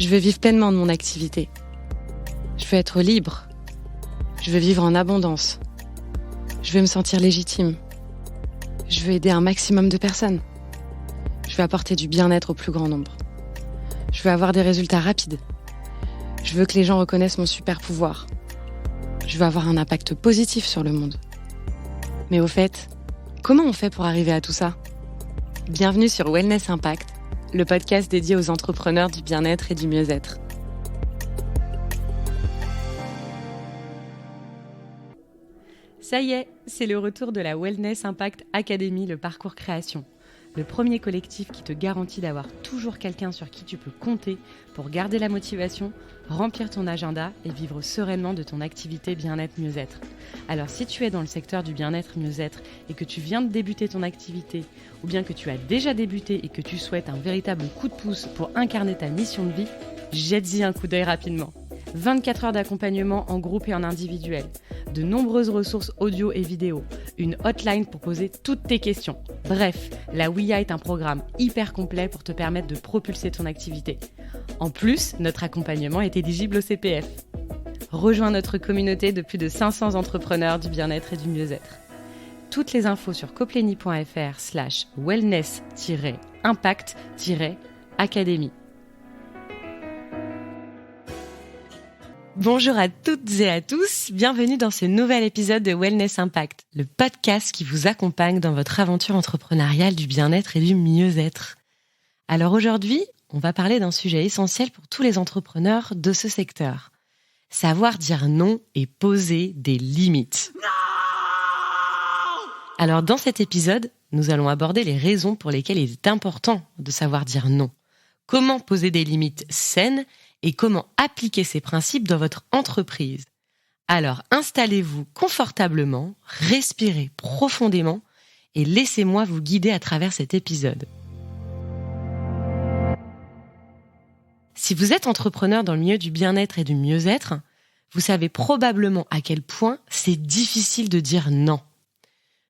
Je veux vivre pleinement de mon activité. Je veux être libre. Je veux vivre en abondance. Je veux me sentir légitime. Je veux aider un maximum de personnes. Je veux apporter du bien-être au plus grand nombre. Je veux avoir des résultats rapides. Je veux que les gens reconnaissent mon super pouvoir. Je veux avoir un impact positif sur le monde. Mais au fait, comment on fait pour arriver à tout ça ? Bienvenue sur Wellness Impact, le podcast dédié aux entrepreneurs du bien-être et du mieux-être. Ça y est, c'est le retour de la Wellness Impact Academy, le parcours création. Le premier collectif qui te garantit d'avoir toujours quelqu'un sur qui tu peux compter pour garder la motivation, remplir ton agenda et vivre sereinement de ton activité bien-être mieux-être. Alors si tu es dans le secteur du bien-être mieux-être et que tu viens de débuter ton activité, ou bien que tu as déjà débuté et que tu souhaites un véritable coup de pouce pour incarner ta mission de vie, jette-y un coup d'œil rapidement. 24 heures d'accompagnement en groupe et en individuel, de nombreuses ressources audio et vidéo, une hotline pour poser toutes tes questions. Bref, la WIA est un programme hyper complet pour te permettre de propulser ton activité. En plus, notre accompagnement est éligible au CPF. Rejoins notre communauté de plus de 500 entrepreneurs du bien-être et du mieux-être. Toutes les infos sur coplenny.fr/wellness-impact-academy. Bonjour à toutes et à tous, bienvenue dans ce nouvel épisode de Wellness Impact, le podcast qui vous accompagne dans votre aventure entrepreneuriale du bien-être et du mieux-être. Alors aujourd'hui, on va parler d'un sujet essentiel pour tous les entrepreneurs de ce secteur. Savoir dire non et poser des limites. Non ! Alors dans cet épisode, nous allons aborder les raisons pour lesquelles il est important de savoir dire non. Comment poser des limites saines et comment appliquer ces principes dans votre entreprise. Alors installez-vous confortablement, respirez profondément et laissez-moi vous guider à travers cet épisode. Si vous êtes entrepreneur dans le milieu du bien-être et du mieux-être, vous savez probablement à quel point c'est difficile de dire non.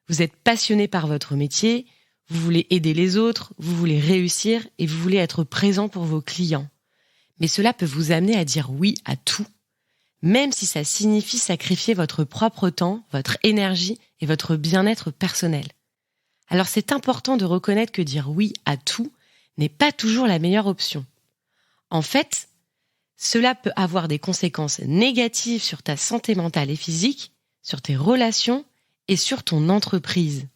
Vous êtes passionné par votre métier, vous voulez aider les autres, vous voulez réussir et vous voulez être présent pour vos clients. Mais cela peut vous amener à dire oui à tout, même si ça signifie sacrifier votre propre temps, votre énergie et votre bien-être personnel. Alors c'est important de reconnaître que dire oui à tout n'est pas toujours la meilleure option. En fait, cela peut avoir des conséquences négatives sur ta santé mentale et physique, sur tes relations et sur ton entreprise.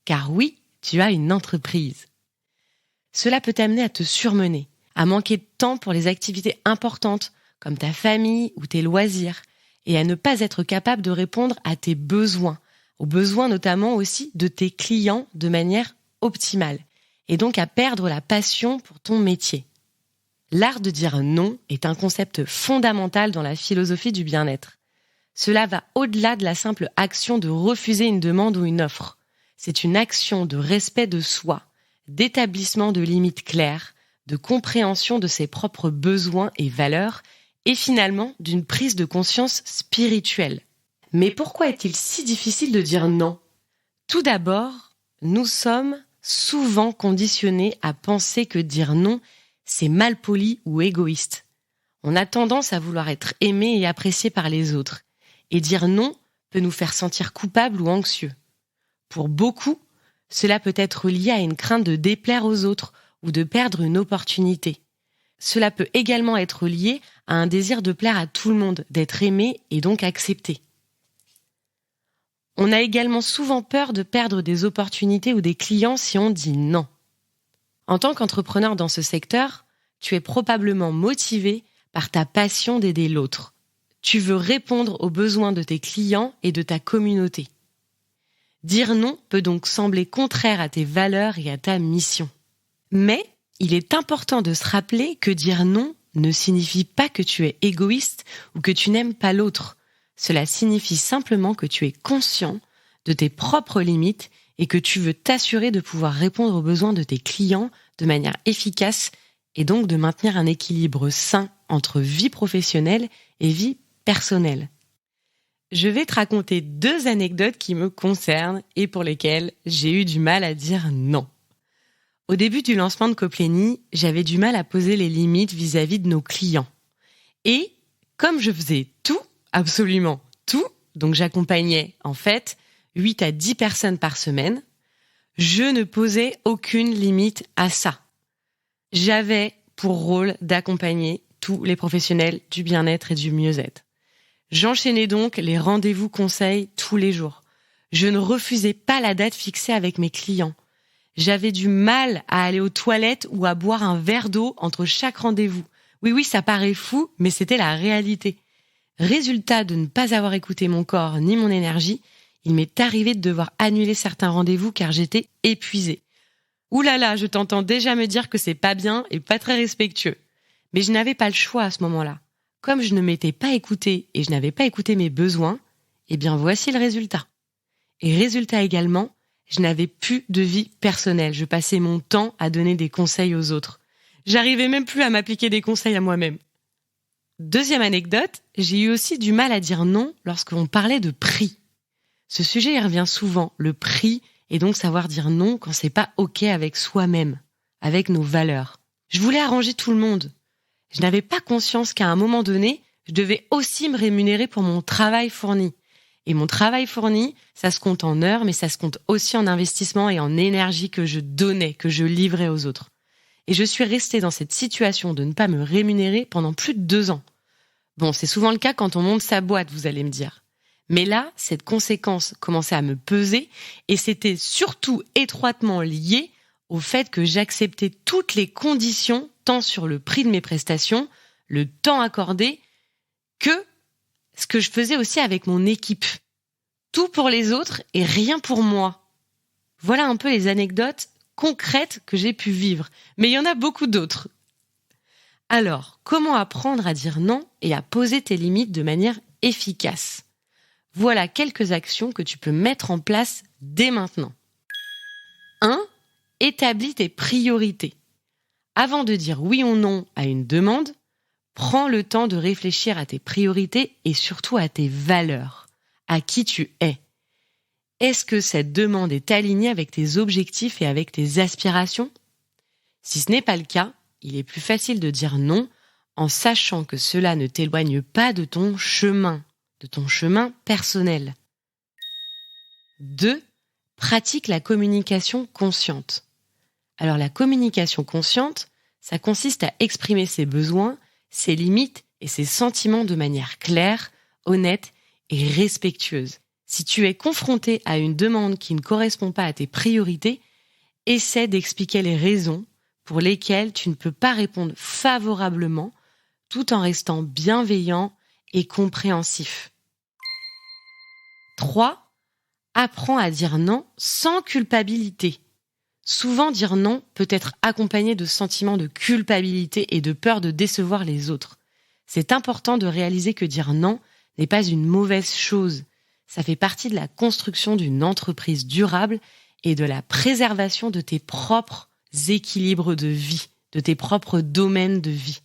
Car oui, tu as une entreprise. Cela peut t'amener à te surmener, à manquer de temps pour les activités importantes comme ta famille ou tes loisirs et à ne pas être capable de répondre à tes besoins, aux besoins notamment aussi de tes clients de manière optimale et donc à perdre la passion pour ton métier. L'art de dire non est un concept fondamental dans la philosophie du bien-être. Cela va au-delà de la simple action de refuser une demande ou une offre. C'est une action de respect de soi, d'établissement de limites claires, de compréhension de ses propres besoins et valeurs, et finalement d'une prise de conscience spirituelle. Mais pourquoi est-il si difficile de dire non ? Tout d'abord, nous sommes souvent conditionnés à penser que dire non, c'est malpoli ou égoïste. On a tendance à vouloir être aimé et apprécié par les autres, et dire non peut nous faire sentir coupable ou anxieux. Pour beaucoup, cela peut être lié à une crainte de déplaire aux autres, ou de perdre une opportunité. Cela peut également être lié à un désir de plaire à tout le monde, d'être aimé et donc accepté. On a également souvent peur de perdre des opportunités ou des clients si on dit non. En tant qu'entrepreneur dans ce secteur, tu es probablement motivé par ta passion d'aider l'autre. Tu veux répondre aux besoins de tes clients et de ta communauté. Dire non peut donc sembler contraire à tes valeurs et à ta mission. Mais il est important de se rappeler que dire non ne signifie pas que tu es égoïste ou que tu n'aimes pas l'autre. Cela signifie simplement que tu es conscient de tes propres limites et que tu veux t'assurer de pouvoir répondre aux besoins de tes clients de manière efficace et donc de maintenir un équilibre sain entre vie professionnelle et vie personnelle. Je vais te raconter 2 anecdotes qui me concernent et pour lesquelles j'ai eu du mal à dire non. Au début du lancement de Coplénie, j'avais du mal à poser les limites vis-à-vis de nos clients. Et comme je faisais tout, absolument tout, donc j'accompagnais en fait 8 à 10 personnes par semaine, je ne posais aucune limite à ça. J'avais pour rôle d'accompagner tous les professionnels du bien-être et du mieux-être. J'enchaînais donc les rendez-vous conseils tous les jours. Je ne refusais pas la date fixée avec mes clients. J'avais du mal à aller aux toilettes ou à boire un verre d'eau entre chaque rendez-vous. Oui, ça paraît fou, mais c'était la réalité. Résultat de ne pas avoir écouté mon corps ni mon énergie, il m'est arrivé de devoir annuler certains rendez-vous car j'étais épuisée. Ouh là là, je t'entends déjà me dire que c'est pas bien et pas très respectueux. Mais je n'avais pas le choix à ce moment-là. Comme je ne m'étais pas écoutée et je n'avais pas écouté mes besoins, eh bien voici le résultat. Et résultat également, je n'avais plus de vie personnelle. Je passais mon temps à donner des conseils aux autres. J'arrivais même plus à m'appliquer des conseils à moi-même. Deuxième anecdote, j'ai eu aussi du mal à dire non lorsqu'on parlait de prix. Ce sujet y revient souvent, le prix, et donc savoir dire non quand c'est pas OK avec soi-même, avec nos valeurs. Je voulais arranger tout le monde. Je n'avais pas conscience qu'à un moment donné, je devais aussi me rémunérer pour mon travail fourni. Et mon travail fourni, ça se compte en heures, mais ça se compte aussi en investissement et en énergie que je donnais, que je livrais aux autres. Et je suis restée dans cette situation de ne pas me rémunérer pendant plus de 2 ans. Bon, c'est souvent le cas quand on monte sa boîte, vous allez me dire. Mais là, cette conséquence commençait à me peser et c'était surtout étroitement lié au fait que j'acceptais toutes les conditions, tant sur le prix de mes prestations, le temps accordé, que ce que je faisais aussi avec mon équipe. Tout pour les autres et rien pour moi. Voilà un peu les anecdotes concrètes que j'ai pu vivre. Mais il y en a beaucoup d'autres. Alors, comment apprendre à dire non et à poser tes limites de manière efficace ? Voilà quelques actions que tu peux mettre en place dès maintenant. 1. Établis tes priorités. Avant de dire oui ou non à une demande, prends le temps de réfléchir à tes priorités et surtout à tes valeurs, à qui tu es. Est-ce que cette demande est alignée avec tes objectifs et avec tes aspirations ? Si ce n'est pas le cas, il est plus facile de dire non en sachant que cela ne t'éloigne pas de ton chemin personnel. 2. Pratique la communication consciente. Alors la communication consciente, ça consiste à exprimer ses besoins, ses limites et ses sentiments de manière claire, honnête et respectueuse. Si tu es confronté à une demande qui ne correspond pas à tes priorités, essaie d'expliquer les raisons pour lesquelles tu ne peux pas répondre favorablement tout en restant bienveillant et compréhensif. 3. Apprends à dire non sans culpabilité. Souvent, dire non peut être accompagné de sentiments de culpabilité et de peur de décevoir les autres. C'est important de réaliser que dire non n'est pas une mauvaise chose. Ça fait partie de la construction d'une entreprise durable et de la préservation de tes propres équilibres de vie, de tes propres domaines de vie.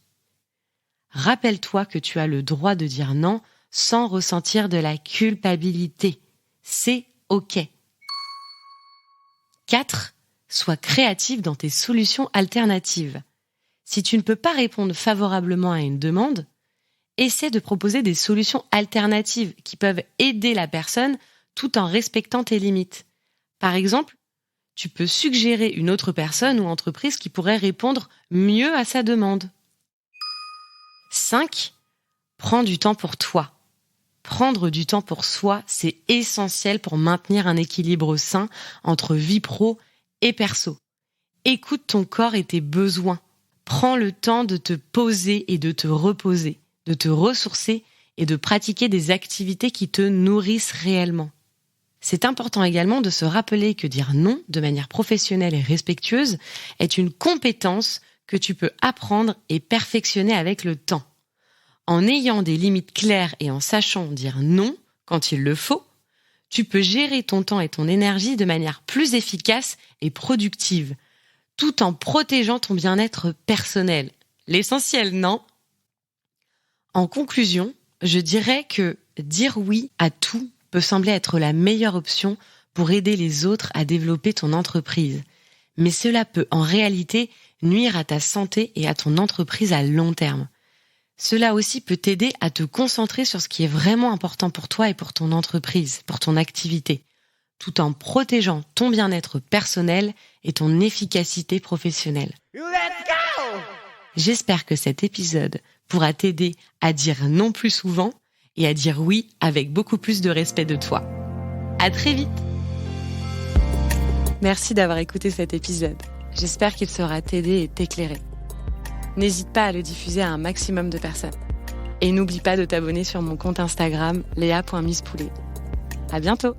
Rappelle-toi que tu as le droit de dire non sans ressentir de la culpabilité. C'est OK. 4. Sois créatif dans tes solutions alternatives. Si tu ne peux pas répondre favorablement à une demande, essaie de proposer des solutions alternatives qui peuvent aider la personne tout en respectant tes limites. Par exemple, tu peux suggérer une autre personne ou entreprise qui pourrait répondre mieux à sa demande. 5. Prends du temps pour toi. Prendre du temps pour soi, c'est essentiel pour maintenir un équilibre sain entre vie pro et perso. Écoute ton corps et tes besoins. Prends le temps de te poser et de te reposer, de te ressourcer et de pratiquer des activités qui te nourrissent réellement. C'est important également de se rappeler que dire non de manière professionnelle et respectueuse est une compétence que tu peux apprendre et perfectionner avec le temps. En ayant des limites claires et en sachant dire non quand il le faut, tu peux gérer ton temps et ton énergie de manière plus efficace et productive, tout en protégeant ton bien-être personnel. L'essentiel, non ? En conclusion, je dirais que dire oui à tout peut sembler être la meilleure option pour aider les autres à développer ton entreprise. Mais cela peut en réalité nuire à ta santé et à ton entreprise à long terme. Cela aussi peut t'aider à te concentrer sur ce qui est vraiment important pour toi et pour ton entreprise, pour ton activité, tout en protégeant ton bien-être personnel et ton efficacité professionnelle. Let's go! J'espère que cet épisode pourra t'aider à dire non plus souvent et à dire oui avec beaucoup plus de respect de toi. À très vite! Merci d'avoir écouté cet épisode. J'espère qu'il saura t'aider et t'éclairer. N'hésite pas à le diffuser à un maximum de personnes. Et n'oublie pas de t'abonner sur mon compte Instagram léa.misspoulet. À bientôt!